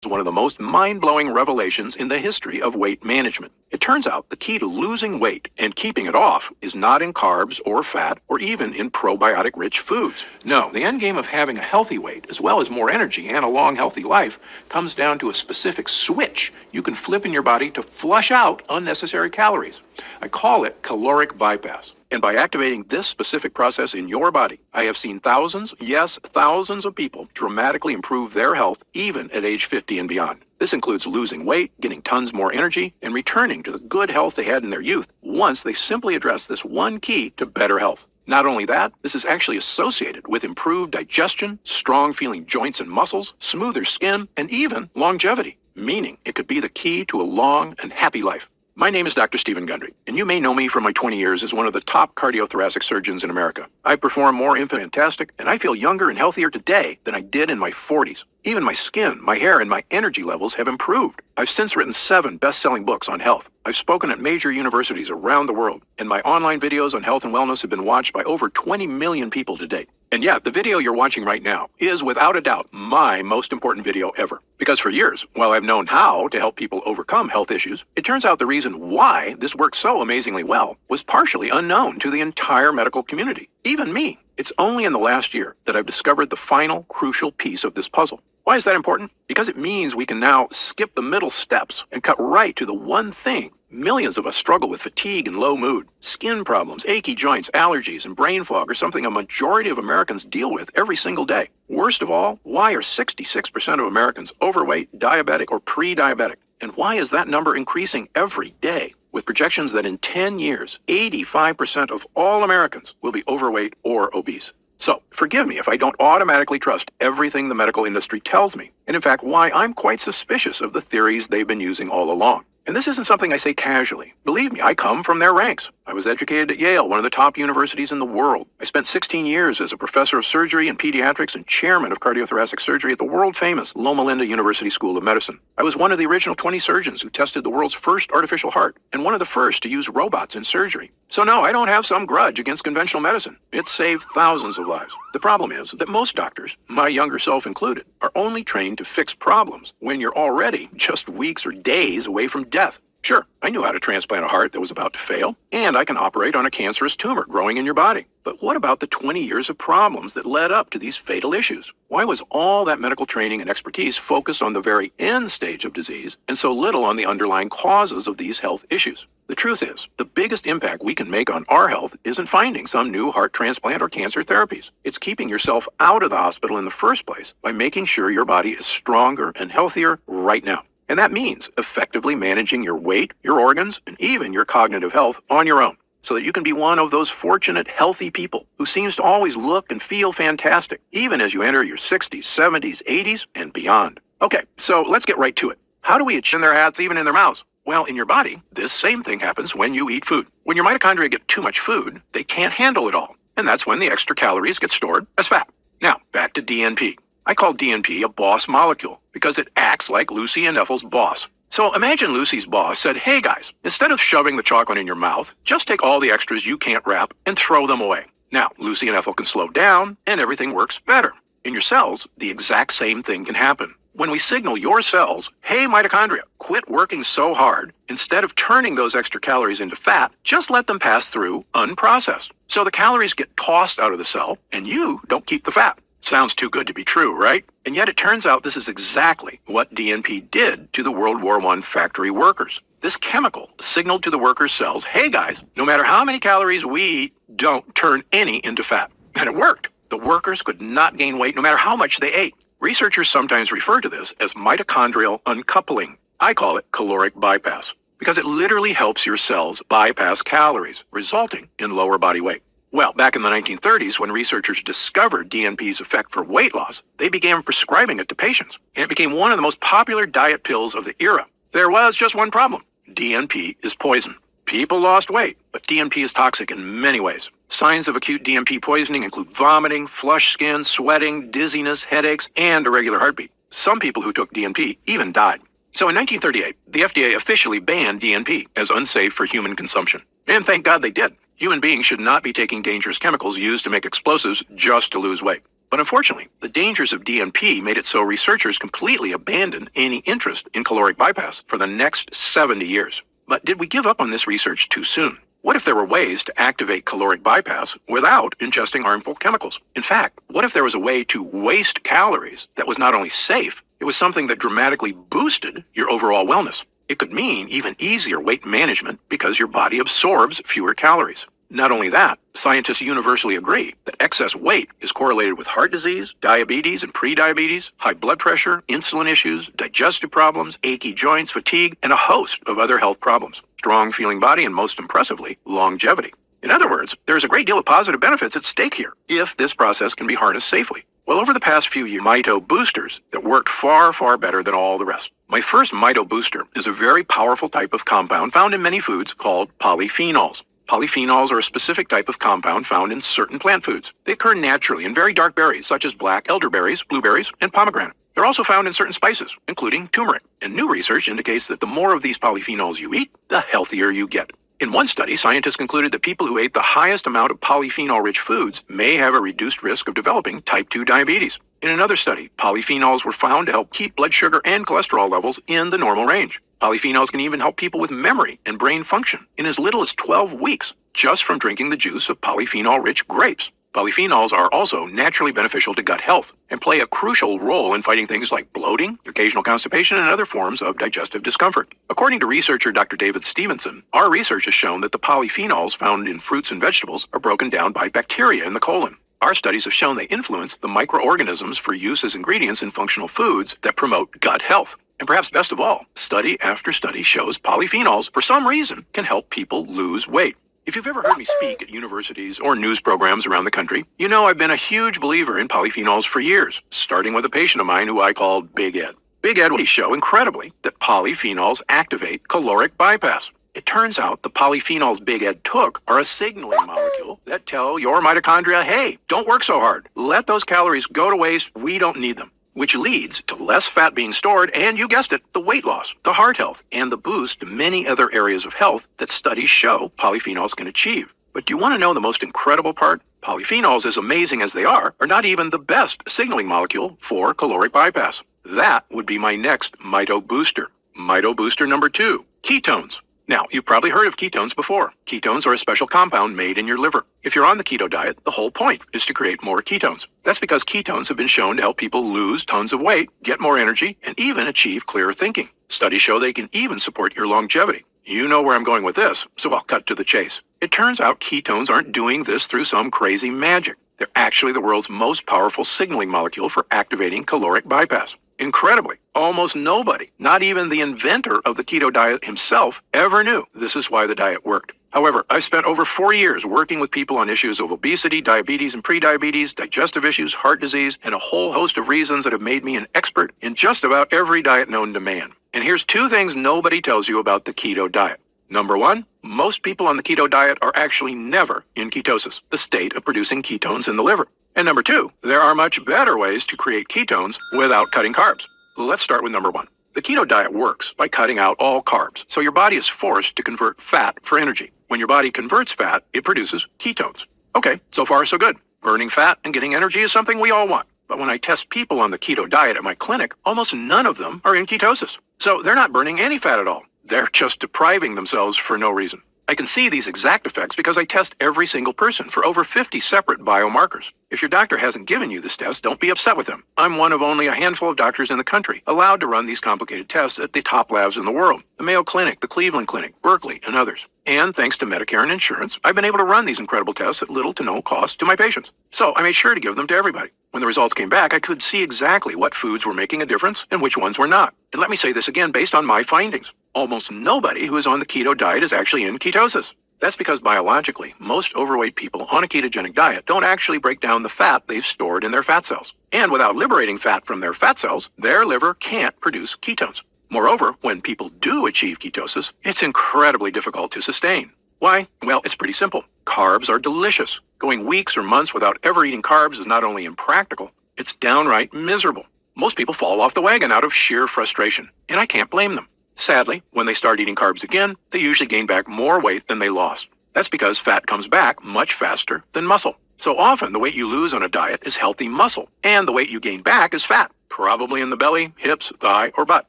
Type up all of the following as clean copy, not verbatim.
one of the most mind-blowing revelations in the history of weight management. It turns out the key to losing weight and keeping it off is not in carbs or fat or even in probiotic-rich foods. No, the end game of having a healthy weight, as well as more energy and a long, healthy life, comes down to a specific switch you can flip in your body to flush out unnecessary calories. I call it caloric bypass. And by activating this specific process in your body, I have seen thousands, yes, thousands of people dramatically improve their health even at age 50 and beyond. This includes losing weight, getting tons more energy, and returning to the good health they had in their youth once they simply address this one key to better health. Not only that, this is actually associated with improved digestion, strong feeling joints and muscles, smoother skin, and even longevity, meaning it could be the key to a long and happy life. My name is Dr. Stephen Gundry, and you may know me from my 20 years as one of the top cardiothoracic surgeons in America. I perform more fantastic, and I feel younger and healthier today than I did in my 40s. Even my skin, my hair, and my energy levels have improved. I've since written 7 best-selling books on health. I've spoken at major universities around the world, and my online videos on health and wellness have been watched by over 20 million people to date. And yet, the video you're watching right now is without a doubt my most important video ever. Because for years, while I've known how to help people overcome health issues, it turns out the reason why this works so amazingly well was partially unknown to the entire medical community, even me. It's only in the last year that I've discovered the final crucial piece of this puzzle. Why is that important? Because it means we can now skip the middle steps and cut right to the one thing millions of us struggle with: fatigue and low mood. Skin problems, achy joints, allergies, and brain fog are something a majority of Americans deal with every single day. Worst of all, why are 66% of Americans overweight, diabetic, or pre-diabetic? And why is that number increasing every day? With projections that in 10 years, 85% of all Americans will be overweight or obese. So, forgive me if I don't automatically trust everything the medical industry tells me, and in fact, why I'm quite suspicious of the theories they've been using all along. And this isn't something I say casually. Believe me, I come from their ranks. I was educated at Yale, one of the top universities in the world. I spent 16 years as a professor of surgery and pediatrics and chairman of cardiothoracic surgery at the world-famous Loma Linda University School of Medicine. I was one of the original 20 surgeons who tested the world's first artificial heart, and one of the first to use robots in surgery. So no, I don't have some grudge against conventional medicine. It's saved thousands of lives. The problem is that most doctors, my younger self included, are only trained to fix problems when you're already just weeks or days away from death. Sure, I knew how to transplant a heart that was about to fail, and I can operate on a cancerous tumor growing in your body. But what about the 20 years of problems that led up to these fatal issues? Why was all that medical training and expertise focused on the very end stage of disease and so little on the underlying causes of these health issues? The truth is, the biggest impact we can make on our health isn't finding some new heart transplant or cancer therapies. It's keeping yourself out of the hospital in the first place by making sure your body is stronger and healthier right now. And that means effectively managing your weight, your organs, and even your cognitive health on your own, so that you can be one of those fortunate, healthy people who seems to always look and feel fantastic, even as you enter your 60s, 70s, 80s, and beyond. Okay, so let's get right to it. How do we achieve in their hats, even in their mouths? Well, in your body, this same thing happens when you eat food. When your mitochondria get too much food, they can't handle it all. And that's when the extra calories get stored as fat. Now, back to DNP. I call DNP a boss molecule because it acts like Lucy and Ethel's boss. So imagine Lucy's boss said, "Hey guys, instead of shoving the chocolate in your mouth, just take all the extras you can't wrap and throw them away." Now, Lucy and Ethel can slow down and everything works better. In your cells, the exact same thing can happen. When we signal your cells, "Hey mitochondria, quit working so hard," instead of turning those extra calories into fat, just let them pass through unprocessed. So the calories get tossed out of the cell and you don't keep the fat. Sounds too good to be true, right? And yet it turns out this is exactly what DNP did to the World War I factory workers. This chemical signaled to the workers' cells, "Hey guys, no matter how many calories we eat, don't turn any into fat." And it worked. The workers could not gain weight no matter how much they ate. Researchers sometimes refer to this as mitochondrial uncoupling. I call it caloric bypass, because it literally helps your cells bypass calories, resulting in lower body weight. Well, back in the 1930s, when researchers discovered DNP's effect for weight loss, they began prescribing it to patients, and it became one of the most popular diet pills of the era. There was just one problem. DNP is poison. People lost weight, but DNP is toxic in many ways. Signs of acute DNP poisoning include vomiting, flushed skin, sweating, dizziness, headaches, and irregular heartbeat. Some people who took DNP even died. So in 1938, the FDA officially banned DNP as unsafe for human consumption. And thank God they did. Human beings should not be taking dangerous chemicals used to make explosives just to lose weight. But unfortunately, the dangers of DNP made it so researchers completely abandoned any interest in caloric bypass for the next 70 years. But did we give up on this research too soon? What if there were ways to activate caloric bypass without ingesting harmful chemicals? In fact, what if there was a way to waste calories that was not only safe, it was something that dramatically boosted your overall wellness? It could mean even easier weight management because your body absorbs fewer calories. Not only that, scientists universally agree that excess weight is correlated with heart disease, diabetes and prediabetes, high blood pressure, insulin issues, digestive problems, achy joints, fatigue, and a host of other health problems. Strong feeling body and, most impressively, longevity. In other words, there's a great deal of positive benefits at stake here if this process can be harnessed safely. Well, over the past few years, Mito boosters that worked far, far better than all the rest. My first Mito booster is a very powerful type of compound found in many foods called polyphenols. Polyphenols are a specific type of compound found in certain plant foods. They occur naturally in very dark berries such as black elderberries, blueberries, and pomegranate. They're also found in certain spices, including turmeric. And new research indicates that the more of these polyphenols you eat, the healthier you get. In one study, scientists concluded that people who ate the highest amount of polyphenol-rich foods may have a reduced risk of developing type 2 diabetes. In another study, polyphenols were found to help keep blood sugar and cholesterol levels in the normal range. Polyphenols can even help people with memory and brain function in as little as 12 weeks, just from drinking the juice of polyphenol-rich grapes. Polyphenols are also naturally beneficial to gut health and play a crucial role in fighting things like bloating, occasional constipation, and other forms of digestive discomfort. According to researcher Dr. David Stevenson, our research has shown that the polyphenols found in fruits and vegetables are broken down by bacteria in the colon. Our studies have shown they influence the microorganisms for use as ingredients in functional foods that promote gut health. And perhaps best of all, study after study shows polyphenols, for some reason, can help people lose weight. If you've ever heard me speak at universities or news programs around the country, you know I've been a huge believer in polyphenols for years, starting with a patient of mine who I called Big Ed. Big Ed would show incredibly that polyphenols activate caloric bypass. It turns out the polyphenols Big Ed took are a signaling molecule that tell your mitochondria, hey, don't work so hard. Let those calories go to waste. We don't need them. Which leads to less fat being stored and, you guessed it, the weight loss, the heart health, and the boost to many other areas of health that studies show polyphenols can achieve. But do you want to know the most incredible part? Polyphenols, as amazing as they are not even the best signaling molecule for caloric bypass. That would be my next Mito booster. Mito booster number 2, ketones. Now, you've probably heard of ketones before. Ketones are a special compound made in your liver. If you're on the keto diet, the whole point is to create more ketones. That's because ketones have been shown to help people lose tons of weight, get more energy, and even achieve clearer thinking. Studies show they can even support your longevity. You know where I'm going with this, so I'll cut to the chase. It turns out ketones aren't doing this through some crazy magic. They're actually the world's most powerful signaling molecule for activating caloric bypass. Incredibly, almost nobody, not even the inventor of the keto diet himself, ever knew this is why the diet worked. However, I've spent over 4 years working with people on issues of obesity, diabetes and prediabetes, digestive issues, heart disease, and a whole host of reasons that have made me an expert in just about every diet known to man. And here's 2 things nobody tells you about the keto diet. Number 1, most people on the keto diet are actually never in ketosis, the state of producing ketones in the liver. And number 2, there are much better ways to create ketones without cutting carbs. Let's start with number 1. The keto diet works by cutting out all carbs, so your body is forced to convert fat for energy. When your body converts fat, it produces ketones. Okay, so far so good. Burning fat and getting energy is something we all want. But when I test people on the keto diet at my clinic, almost none of them are in ketosis. So they're not burning any fat at all. They're just depriving themselves for no reason. I can see these exact effects because I test every single person for over 50 separate biomarkers. If your doctor hasn't given you this test, don't be upset with him. I'm one of only a handful of doctors in the country allowed to run these complicated tests at the top labs in the world. The Mayo Clinic, the Cleveland Clinic, Berkeley, and others. And thanks to Medicare and insurance, I've been able to run these incredible tests at little to no cost to my patients. So I made sure to give them to everybody. When the results came back, I could see exactly what foods were making a difference and which ones were not. And let me say this again based on my findings. Almost nobody who is on the keto diet is actually in ketosis. That's because biologically, most overweight people on a ketogenic diet don't actually break down the fat they've stored in their fat cells. And without liberating fat from their fat cells, their liver can't produce ketones. Moreover, when people do achieve ketosis, it's incredibly difficult to sustain. Why? Well, it's pretty simple. Carbs are delicious. Going weeks or months without ever eating carbs is not only impractical, it's downright miserable. Most people fall off the wagon out of sheer frustration, and I can't blame them. Sadly, when they start eating carbs again, they usually gain back more weight than they lost. That's because fat comes back much faster than muscle. So often, the weight you lose on a diet is healthy muscle, and the weight you gain back is fat, probably in the belly, hips, thigh, or butt.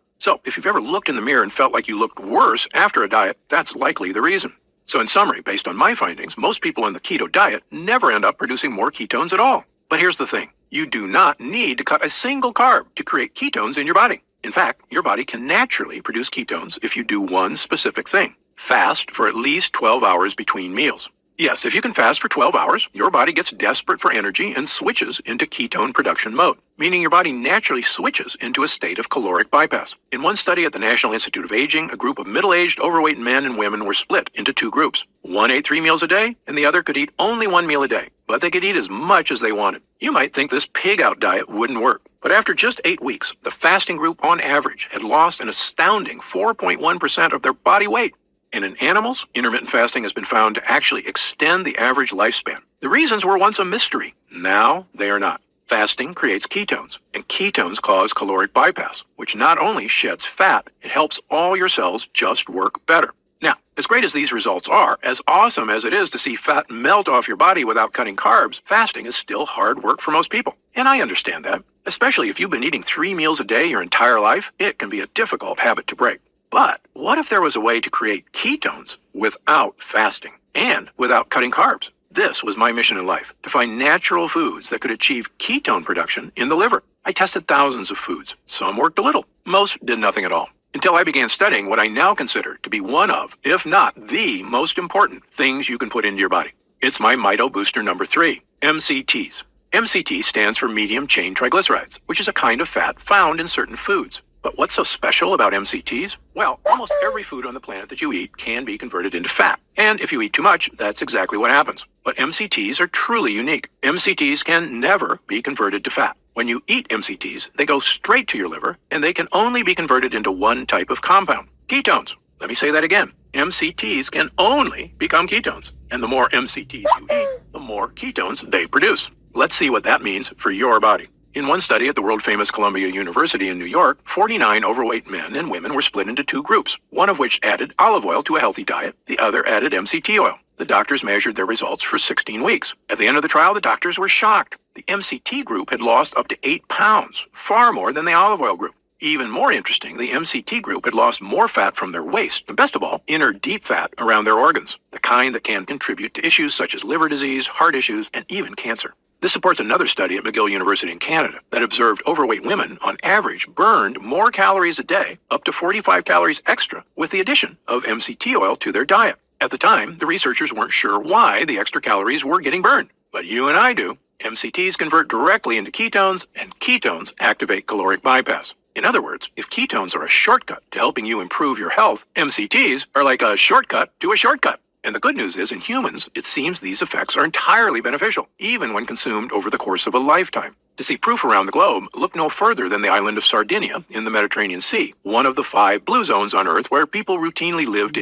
So if you've ever looked in the mirror and felt like you looked worse after a diet, that's likely the reason. So in summary, based on my findings, most people on the keto diet never end up producing more ketones at all. But here's the thing. You do not need to cut a single carb to create ketones in your body. In fact, your body can naturally produce ketones if you do one specific thing. Fast for at least 12 hours between meals. Yes, if you can fast for 12 hours, your body gets desperate for energy and switches into ketone production mode, meaning your body naturally switches into a state of caloric bypass. In one study at the National Institute of Aging, a group of middle-aged, overweight men and women were split into two groups. One ate 3 meals a day, and the other could eat only 1 meal a day, but they could eat as much as they wanted. You might think this pig-out diet wouldn't work, but after just 8 weeks, the fasting group on average had lost an astounding 4.1% of their body weight. And in animals, intermittent fasting has been found to actually extend the average lifespan. The reasons were once a mystery. Now they are not. Fasting creates ketones, and ketones cause caloric bypass, which not only sheds fat, it helps all your cells just work better. Now, as great as these results are, as awesome as it is to see fat melt off your body without cutting carbs, fasting is still hard work for most people. And I understand that. Especially if you've been eating 3 meals a day your entire life, it can be a difficult habit to break. But what if there was a way to create ketones without fasting and without cutting carbs? This was my mission in life, to find natural foods that could achieve ketone production in the liver. I tested thousands of foods. Some worked a little. Most did nothing at all. Until I began studying what I now consider to be one of, if not the most important things you can put into your body. It's my Mito Booster number 3, MCTs. MCT stands for medium chain triglycerides, which is a kind of fat found in certain foods. But what's so special about MCTs? Well, almost every food on the planet that you eat can be converted into fat. And if you eat too much, that's exactly what happens. But MCTs are truly unique. MCTs can never be converted to fat. When you eat MCTs, they go straight to your liver, and they can only be converted into one type of compound, ketones. Let me say that again. MCTs can only become ketones. And the more MCTs you eat, the more ketones they produce. Let's see what that means for your body. In one study at the world-famous Columbia University in New York, 49 overweight men and women were split into two groups, one of which added olive oil to a healthy diet, the other added MCT oil. The doctors measured their results for 16 weeks. At the end of the trial, the doctors were shocked. The MCT group had lost up to 8 pounds, far more than the olive oil group. Even more interesting, the MCT group had lost more fat from their waist, and best of all, inner deep fat around their organs, the kind that can contribute to issues such as liver disease, heart issues, and even cancer. This supports another study at McGill University in Canada that observed overweight women, on average, burned more calories a day, up to 45 calories extra, with the addition of MCT oil to their diet. At the time, the researchers weren't sure why the extra calories were getting burned. But you and I do. MCTs convert directly into ketones, and ketones activate caloric bypass. In other words, if ketones are a shortcut to helping you improve your health, MCTs are like a shortcut to a shortcut. And the good news is, in humans, it seems these effects are entirely beneficial, even when consumed over the course of a lifetime. To see proof around the globe, look no further than the island of Sardinia in the Mediterranean Sea, one of the 5 blue zones on Earth where people routinely lived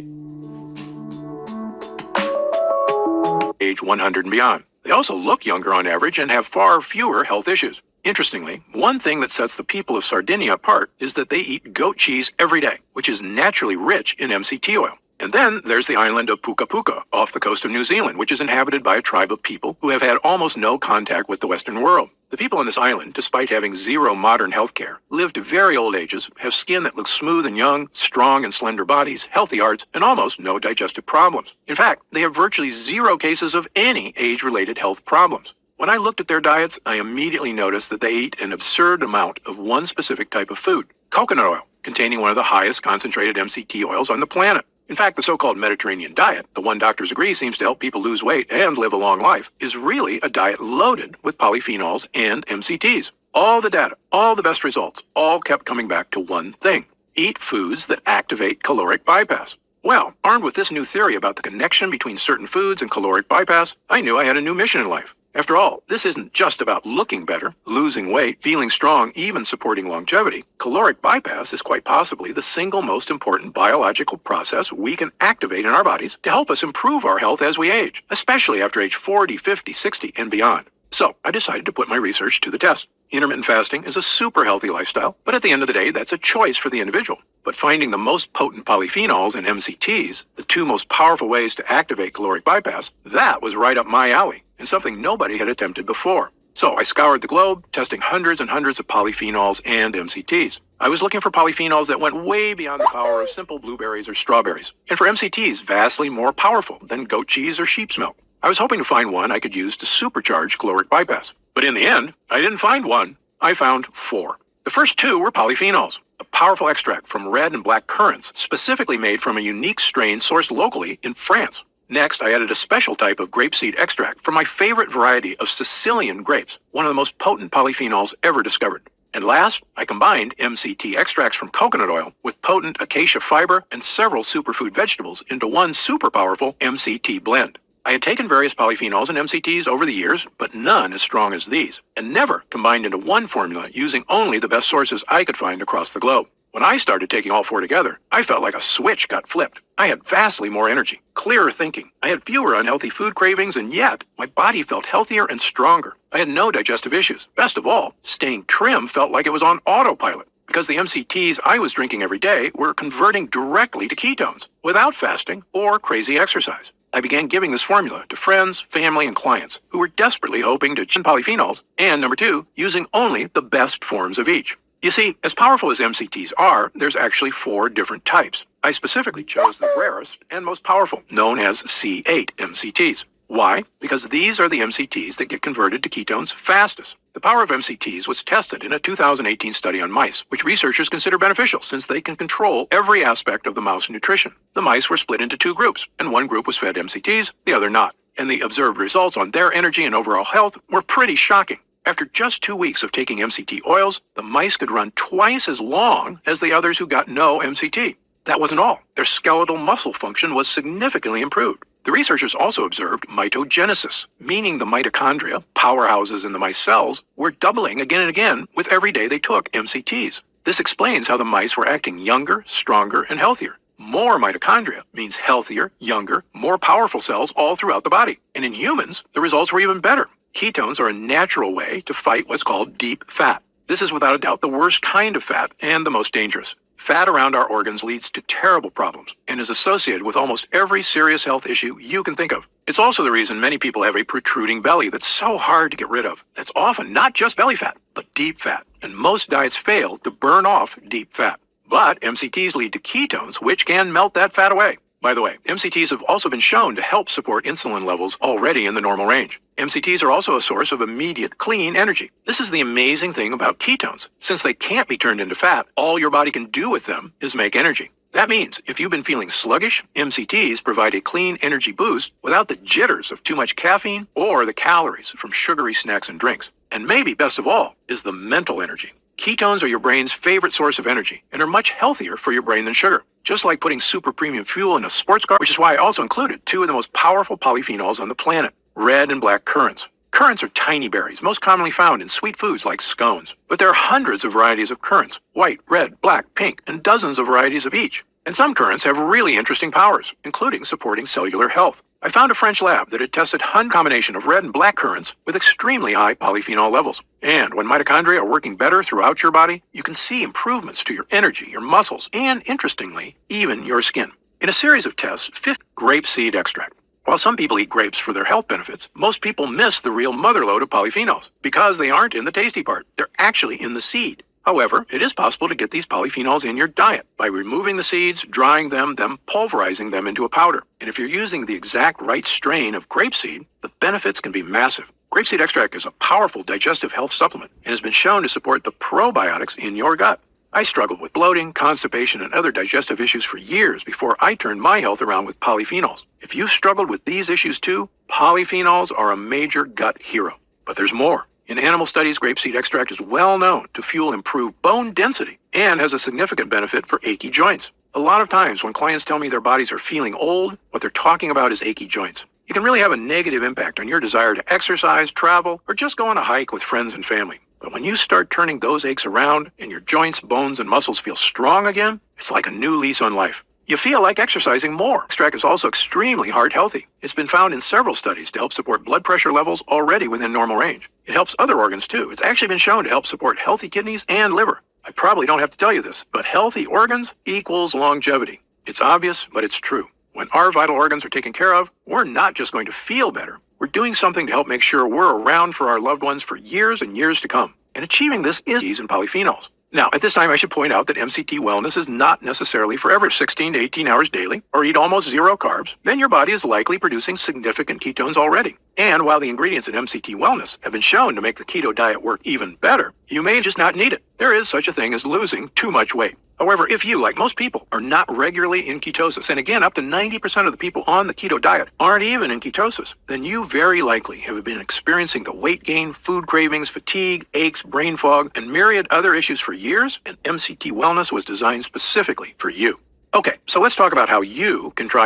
age 100 and beyond. They also look younger on average and have far fewer health issues. Interestingly, one thing that sets the people of Sardinia apart is that they eat goat cheese every day, which is naturally rich in MCT oil. And then there's the island of Puka Puka off the coast of New Zealand, which is inhabited by a tribe of people who have had almost no contact with the Western world. The people on this island, despite having zero modern health care, live to very old ages, have skin that looks smooth and young, strong and slender bodies, healthy hearts, and almost no digestive problems. In fact, they have virtually 0 cases of any age-related health problems. When I looked at their diets, I immediately noticed that they eat an absurd amount of one specific type of food, coconut oil, containing one of the highest concentrated MCT oils on the planet. In fact, the so-called Mediterranean diet, the one doctors agree seems to help people lose weight and live a long life, is really a diet loaded with polyphenols and MCTs. All the data, all the best results, all kept coming back to one thing. Eat foods that activate caloric bypass. Well, armed with this new theory about the connection between certain foods and caloric bypass, I knew I had a new mission in life. After all, this isn't just about looking better, losing weight, feeling strong, even supporting longevity. Caloric bypass is quite possibly the single most important biological process we can activate in our bodies to help us improve our health as we age, especially after age 40, 50, 60, and beyond. So I decided to put my research to the test. Intermittent fasting is a super healthy lifestyle, but at the end of the day, that's a choice for the individual. But finding the most potent polyphenols and MCTs, the two most powerful ways to activate caloric bypass, that was right up my alley, and something nobody had attempted before. So I scoured the globe, testing hundreds and hundreds of polyphenols and MCTs. I was looking for polyphenols that went way beyond the power of simple blueberries or strawberries, and for MCTs vastly more powerful than goat cheese or sheep's milk. I was hoping to find one I could use to supercharge caloric bypass. But in the end, I didn't find one. I found 4. The first 2 were polyphenols, a powerful extract from red and black currants, specifically made from a unique strain sourced locally in France. Next, I added a special type of grapeseed extract from my favorite variety of Sicilian grapes, one of the most potent polyphenols ever discovered. And last, I combined MCT extracts from coconut oil with potent acacia fiber and several superfood vegetables into one super powerful MCT blend. I had taken various polyphenols and MCTs over the years, but none as strong as these, and never combined into one formula using only the best sources I could find across the globe. When I started taking all 4 together, I felt like a switch got flipped. I had vastly more energy, clearer thinking. I had fewer unhealthy food cravings, and yet my body felt healthier and stronger. I had no digestive issues. Best of all, staying trim felt like it was on autopilot, because the MCTs I was drinking every day were converting directly to ketones without fasting or crazy exercise. I began giving this formula to friends, family, and clients who were desperately hoping to achieve polyphenols, and number 2, using only the best forms of each. You see, as powerful as MCTs are, there's actually 4 different types. I specifically chose the rarest and most powerful, known as C8 MCTs. Why? Because these are the MCTs that get converted to ketones fastest. The power of MCTs was tested in a 2018 study on mice, which researchers consider beneficial since they can control every aspect of the mouse nutrition. The mice were split into 2 groups, and one group was fed MCTs, the other not. And the observed results on their energy and overall health were pretty shocking. After just 2 weeks of taking MCT oils, the mice could run twice as long as the others who got no MCT. That wasn't all. Their skeletal muscle function was significantly improved. The researchers also observed mitogenesis, meaning the mitochondria, powerhouses in the mice cells, were doubling again and again with every day they took MCTs. This explains how the mice were acting younger, stronger, and healthier. More mitochondria means healthier, younger, more powerful cells all throughout the body. And in humans, the results were even better. Ketones are a natural way to fight what's called deep fat. This is without a doubt the worst kind of fat and the most dangerous. Fat around our organs leads to terrible problems and is associated with almost every serious health issue you can think of. It's also the reason many people have a protruding belly that's so hard to get rid of. That's often not just belly fat, but deep fat. And most diets fail to burn off deep fat. But MCTs lead to ketones, which can melt that fat away. By the way, MCTs have also been shown to help support insulin levels already in the normal range. MCTs are also a source of immediate, clean energy. This is the amazing thing about ketones. Since they can't be turned into fat, all your body can do with them is make energy. That means if you've been feeling sluggish, MCTs provide a clean energy boost without the jitters of too much caffeine or the calories from sugary snacks and drinks. And maybe best of all is the mental energy. Ketones are your brain's favorite source of energy and are much healthier for your brain than sugar. Just like putting super premium fuel in a sports car, which is why I also included 2 of the most powerful polyphenols on the planet, red and black currants. Currants are tiny berries, most commonly found in sweet foods like scones. But there are hundreds of varieties of currants, white, red, black, pink, and dozens of varieties of each. And some currants have really interesting powers, including supporting cellular health. I found a French lab that had tested a combination of red and black currants with extremely high polyphenol levels. And when mitochondria are working better throughout your body, you can see improvements to your energy, your muscles, and interestingly, even your skin. In a series of tests, 5th grapeseed extract. While some people eat grapes for their health benefits, most people miss the real motherlode of polyphenols because they aren't in the tasty part. They're actually in the seed. However, it is possible to get these polyphenols in your diet by removing the seeds, drying them, then pulverizing them into a powder. And if you're using the exact right strain of grapeseed, the benefits can be massive. Grapeseed extract is a powerful digestive health supplement and has been shown to support the probiotics in your gut. I struggled with bloating, constipation, and other digestive issues for years before I turned my health around with polyphenols. If you've struggled with these issues too, polyphenols are a major gut hero. But there's more. In animal studies, grapeseed extract is well known to fuel improved bone density and has a significant benefit for achy joints. A lot of times when clients tell me their bodies are feeling old, what they're talking about is achy joints. It can really have a negative impact on your desire to exercise, travel, or just go on a hike with friends and family. But when you start turning those aches around and your joints, bones, and muscles feel strong again, it's like a new lease on life. You feel like exercising more. Extract is also extremely heart healthy. It's been found in several studies to help support blood pressure levels already within normal range. It helps other organs too. It's actually been shown to help support healthy kidneys and liver. I probably don't have to tell you this, but healthy organs equals longevity. It's obvious, but it's true. When our vital organs are taken care of, we're not just going to feel better. We're doing something to help make sure we're around for our loved ones for years and years to come. And achieving this is in polyphenols. Now, at this time, I should point out that MCT wellness is not necessarily forever 16 to 18 hours daily, or eat almost zero carbs. Then your body is likely producing significant ketones already. And while the ingredients in MCT wellness have been shown to make the keto diet work even better, you may just not need it. There is such a thing as losing too much weight. However, if you, like most people, are not regularly in ketosis, and again, up to 90% of the people on the keto diet aren't even in ketosis, then you very likely have been experiencing the weight gain, food cravings, fatigue, aches, brain fog, and myriad other issues for years, and MCT Wellness was designed specifically for you. Okay, so let's talk about how you can try